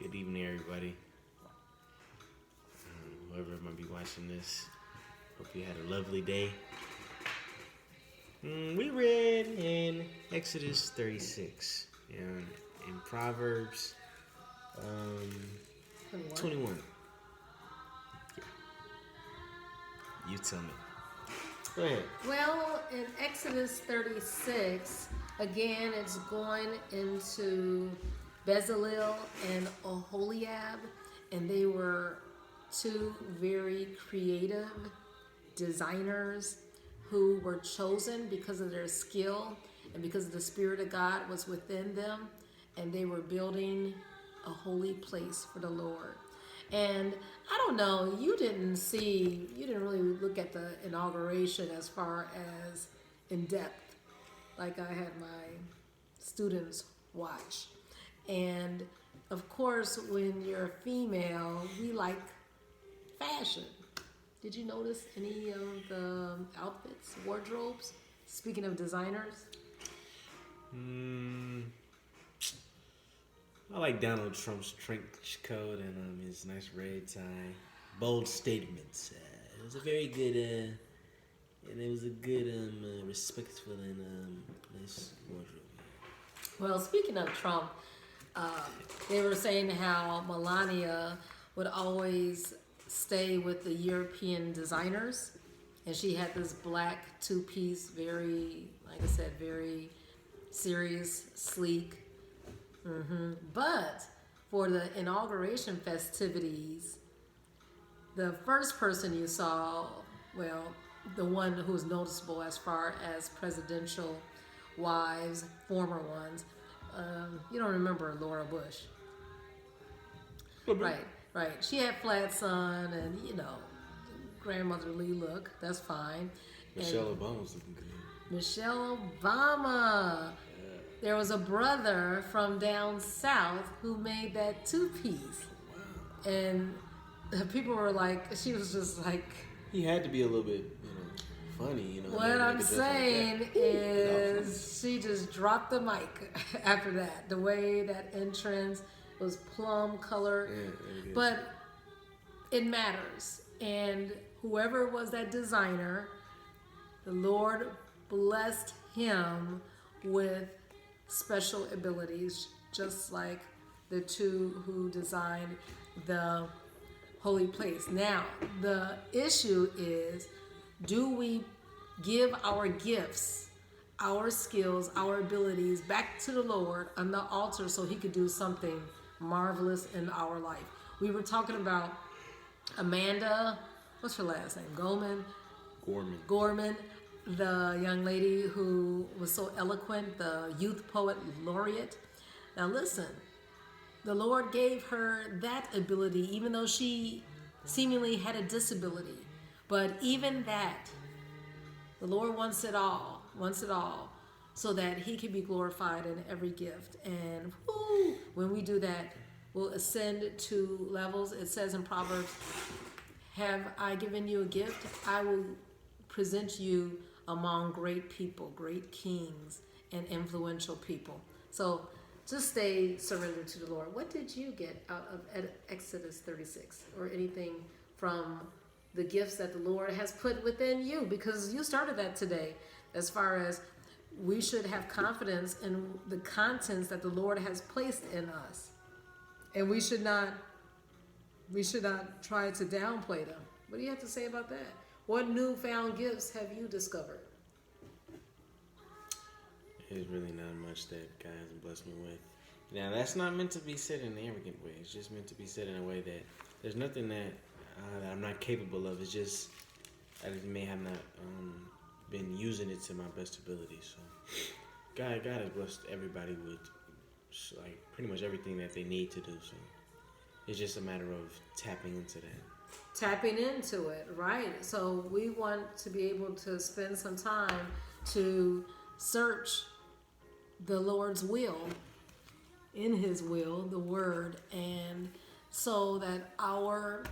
Good evening, everybody. Whoever might be watching this, hope you had a lovely day. We read in Exodus 36 and in Proverbs 21. Yeah. You tell me. Go ahead. Well, in Exodus 36, again, it's going into Bezalel and Oholiab, and they were two very creative designers who were chosen because of their skill and because the Spirit of God was within them, and they were building a holy place for the Lord. And I don't know, you didn't really look at the inauguration as far as in depth, like I had my students watch. And of course, when you're a female, we like fashion. Did you notice any of the outfits, wardrobes? Speaking of designers. I like Donald Trump's trench coat and his nice red tie. Bold statements. It was a very good, and it was a good, respectful and nice wardrobe. Well, speaking of Trump, they were saying how Melania would always stay with the European designers, and she had this black two-piece, very, like I said, very serious, sleek. But for the inauguration festivities, the first person you saw, well, the one who was noticeable as far as presidential wives, former ones, you don't remember Laura Bush. Right. She had flat son and, grandmotherly look. That's fine. Michelle Obama's looking good. Michelle Obama. There was a brother from down south who made that two-piece. Wow. And people were like, she was just like... He had to be a little bit, funny, What I'm saying is she just dropped the mic after that. The way that entrance was plum color. Yeah. But it matters. And whoever was that designer, the Lord blessed him with special abilities, just like the two who designed the holy place. Now, the issue is, do we give our gifts, our skills, our abilities back to the Lord on the altar so he could do something marvelous in our life? We were talking about Amanda, what's her last name? Gorman, the young lady who was so eloquent, the youth poet laureate. Now listen, the Lord gave her that ability, even though she seemingly had a disability. But even that, the Lord wants it all, so that he can be glorified in every gift. And when we do that, we'll ascend to levels. It says in Proverbs, have I given you a gift? I will present you among great people, great kings, and influential people. So just stay surrendered to the Lord. What did you get out of Exodus 36 or anything from the gifts that the Lord has put within you? Because you started that today, as far as we should have confidence in the contents that the Lord has placed in us. And we should not try to downplay them. What do you have to say about that? What newfound gifts have you discovered? There's really not much that God has blessed me with. Now, that's not meant to be said in an arrogant way. It's just meant to be said in a way that there's nothing that I'm not capable of. It's just I just may have not been using it to my best ability. So God has blessed everybody with pretty much everything that they need to do. So it's just a matter of tapping into that. Tapping into it, right? So we want to be able to spend some time to search the Lord's will, in his will, the word, and so that our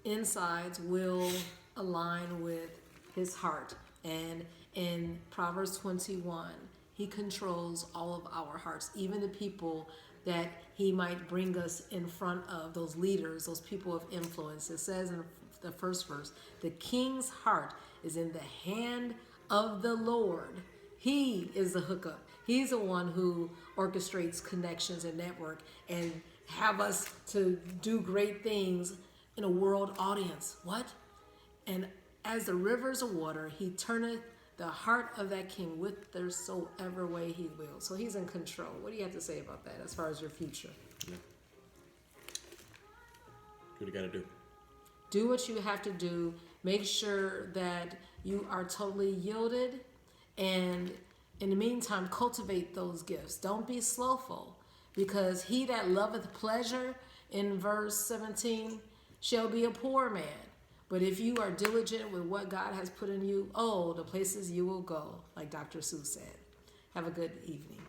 insides will align with his heart. And in Proverbs 21, he controls all of our hearts, even the people that he might bring us in front of those leaders, those people of influence. It says in the first verse, the king's heart is in the hand of the Lord. He is the hookup. He's the one who orchestrates connections and network and have us to do great things in a world audience. What? And as the rivers of water, he turneth the heart of that king whithersoever way he will. So he's in control. What do you have to say about that as far as your future? Yeah. What do you got to do? Do what you have to do. Make sure that you are totally yielded. And in the meantime, cultivate those gifts. Don't be slothful, because he that loveth pleasure, in verse 17, shall be a poor man. But if you are diligent with what God has put in you, oh, the places you will go, like Dr. Seuss said. Have a good evening.